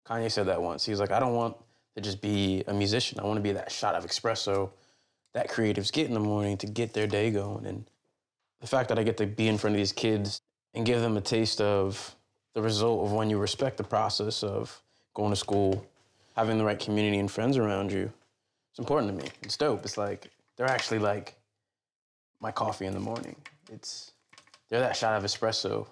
Kanye said that once. He was like, I don't want to just be a musician. I want to be that shot of espresso that creatives get in the morning to get their day going. And the fact that I get to be in front of these kids and give them a taste of the result of when you respect the process of going to school, having the right community and friends around you, it's important to me. It's dope. It's like, they're actually like my coffee in the morning. They're that shot of espresso.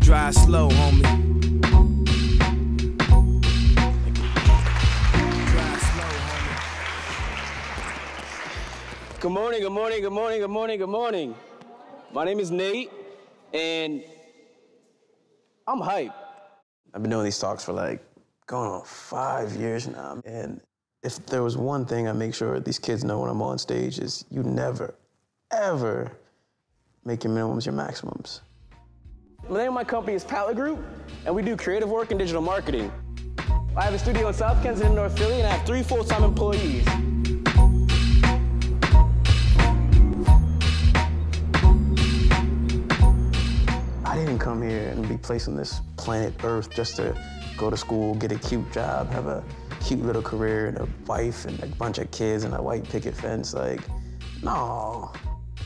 Drive slow, homie. Drive slow, homie. Good morning, good morning, good morning, good morning, good morning. My name is Nate, and I'm hyped. I've been doing these talks for like going on 5 years now, and if there was one thing I make sure these kids know when I'm on stage is you never, ever make your minimums your maximums. The name of my company is Palette Group, and we do creative work and digital marketing. I have a studio in South Kensington, North Philly, and I have 3 full-time employees. I didn't come here and be placed on this planet Earth just to go to school, get a cute job, have a cute little career, and a wife, and a bunch of kids, and a white picket fence. Like, no.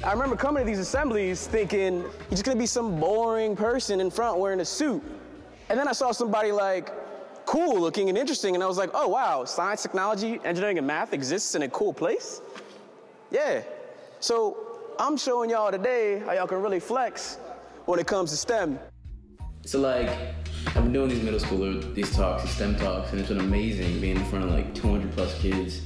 I remember coming to these assemblies thinking, he's just gonna be some boring person in front wearing a suit. And then I saw somebody like cool looking and interesting, and I was like, oh wow, science, technology, engineering, and math exists in a cool place? Yeah. So I'm showing y'all today how y'all can really flex when it comes to STEM. So like, I've been doing these middle schooler, these talks, these STEM talks, and it's been amazing being in front of like 200 plus kids.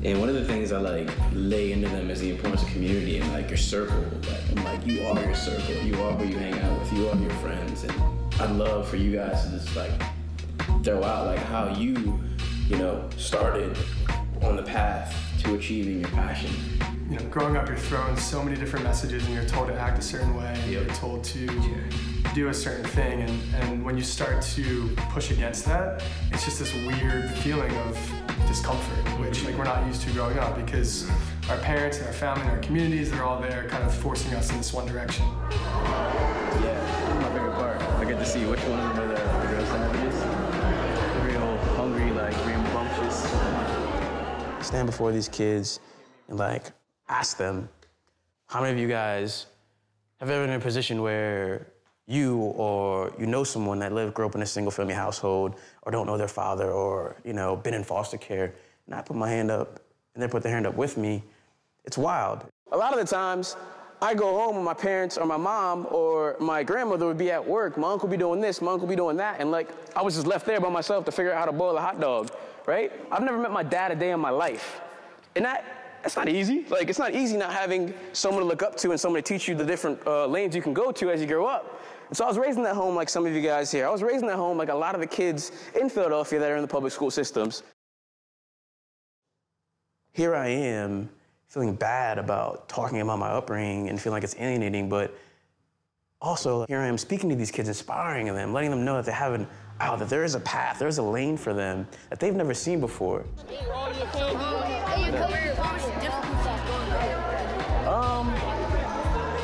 And one of the things I like lay into them is the importance of community and like your circle. Like, I'm like, you are your circle. You are who you hang out with. You are your friends. And I'd love for you guys to just like throw out like how you started on the path to achieving your passion. You know, growing up, you're thrown so many different messages and you're told to act a certain way, and Yep. you're told to do a certain thing, and when you start to push against that, it's just this weird feeling of discomfort, which like we're not used to growing up because our parents and our family and our communities, they're all there kind of forcing us in this one direction. Yeah, that's my favorite part. I get to see which one of them are the real savages. Real hungry, like rambunctious. Stand before these kids and like ask them, how many of you guys have ever been in a position where you or you know someone that grew up in a single family household or don't know their father or, been in foster care, and I put my hand up and they put their hand up with me? It's wild. A lot of the times, I go home and my parents or my mom or my grandmother would be at work. My uncle would be doing this, my uncle would be doing that, and like, I was just left there by myself to figure out how to boil a hot dog, right? I've never met my dad a day in my life. And that's not easy. Like, it's not easy not having someone to look up to and someone to teach you the different lanes you can go to as you grow up. And so I was raised in that home like some of you guys here. I was raised in that home like a lot of the kids in Philadelphia that are in the public school systems. Here I am feeling bad about talking about my upbringing and feeling like it's alienating, but also here I am speaking to these kids, inspiring them, letting them know that that there is a path, there is a lane for them that they've never seen before.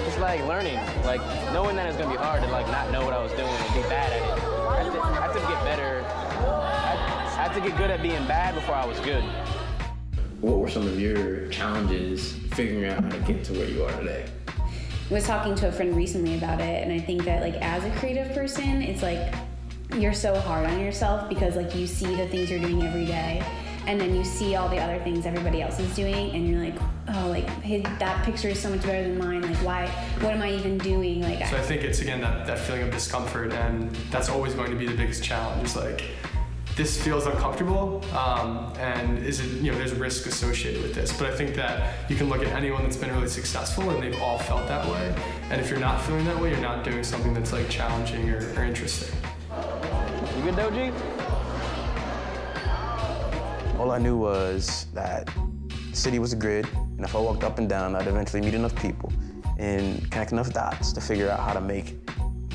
It's like learning, like knowing that it's gonna be hard to like not know what I was doing and be bad at it. I had to get better. I had to get good at being bad before I was good. What were some of your challenges figuring out how to get to where you are today? I was talking to a friend recently about it, and I think that like as a creative person, it's like you're so hard on yourself because like you see the things you're doing every day, and then you see all the other things everybody else is doing, and you're like, oh, like, hey, that picture is so much better than mine. Like, why? What am I even doing? Like, So I think it's again that feeling of discomfort, and that's always going to be the biggest challenge. Is like, this feels uncomfortable, and there's a risk associated with this. But I think that you can look at anyone that's been really successful, and they've all felt that way. And if you're not feeling that way, you're not doing something that's like challenging or interesting. You good, Doji? All I knew was that the city was a grid, and if I walked up and down, I'd eventually meet enough people and connect enough dots to figure out how to make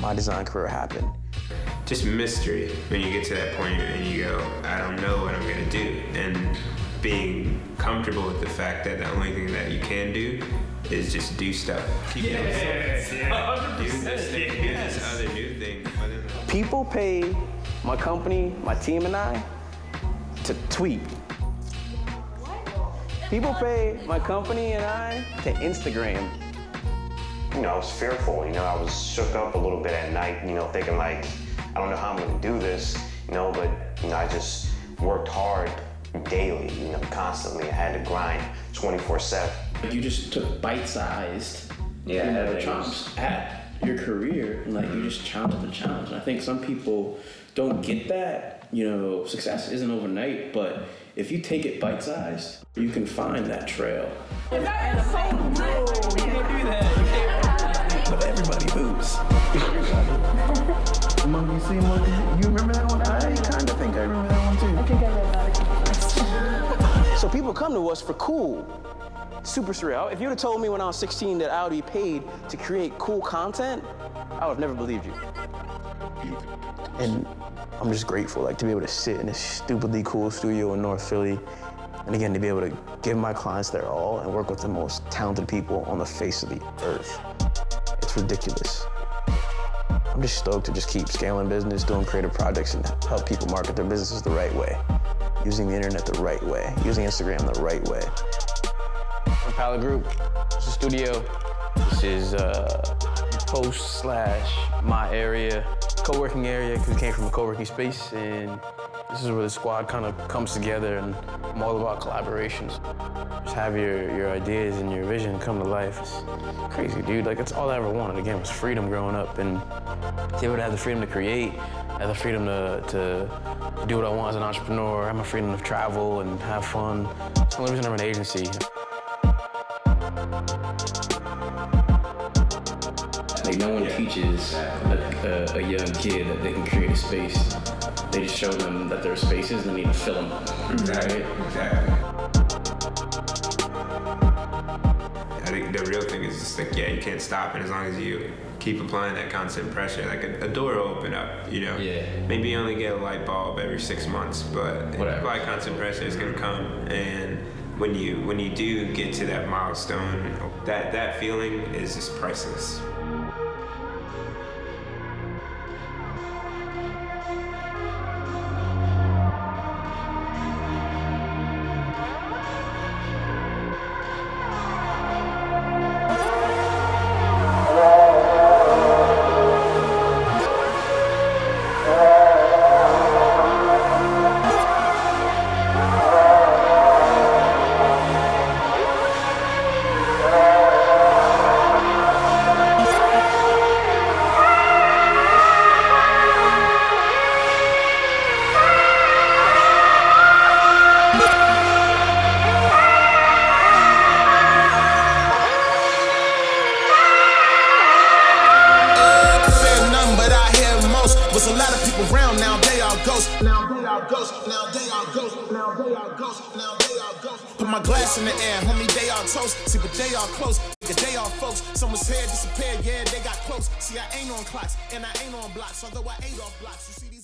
my design career happen. Just mystery when you get to that point and you go, I don't know what I'm gonna do. And and being comfortable with the fact that the only thing that you can do is just do stuff. Keep doing stuff. Yeah. Do this thing, do this other new thing. People pay my company, my team and I to tweet. People pay my company and I to Instagram. You know, I was fearful, you know, I was shook up a little bit at night, you know, thinking like, I don't know how I'm gonna do this, you know, but, you know, I just worked hard daily, you know, constantly. I had to grind 24/7. You just took bite-sized chomps at your career, and like you just challenged the challenge. And I think some people don't get that. You know, success isn't overnight, but if you take it bite-sized, you can find that trail. You can't do that. But everybody moves. Monkey see monkey. You remember that one? I kind of think I remember that one too. I think I read about it. So people come to us for cool. Super surreal. If you'd have told me when I was 16 that I would be paid to create cool content, I would have never believed you. And I'm just grateful, like, to be able to sit in this stupidly cool studio in North Philly, and again, to be able to give my clients their all and work with the most talented people on the face of the earth. It's ridiculous. I'm just stoked to just keep scaling business, doing creative projects, and help people market their businesses the right way, using the internet the right way, using Instagram the right way. Palette Group, it's a studio. This is post/my area, co-working area, because we came from a co-working space, and this is where the squad kind of comes together, and I'm all about collaborations. Just have your ideas and your vision come to life. It's crazy, dude. Like, that's all I ever wanted, again, was freedom growing up, and to be able to have the freedom to create, have the freedom to do what I want as an entrepreneur, have my freedom to travel and have fun. It's the only reason I'm an agency. Like, no one teaches a young kid that they can create a space. They just show them that there are spaces and they need to fill them. Exactly. Exactly. I think the real thing is just like, yeah, you can't stop, and as long as you keep applying that constant pressure, like a door will open up, you know? Yeah. Maybe you only get a light bulb every 6 months, but if you apply constant pressure, it's gonna come. And when you do get to that milestone, that feeling is just priceless. Was a lot of people around, now they all ghosts. Now they all ghosts, now they all ghosts, now they all ghosts, now they all ghosts. Put my glass in the air, homie, they all toast. See, but they all close, they all folks. Someone's hair disappeared, yeah, they got close. See, I ain't on clocks, and I ain't on blocks, although I ain't off blocks. You see these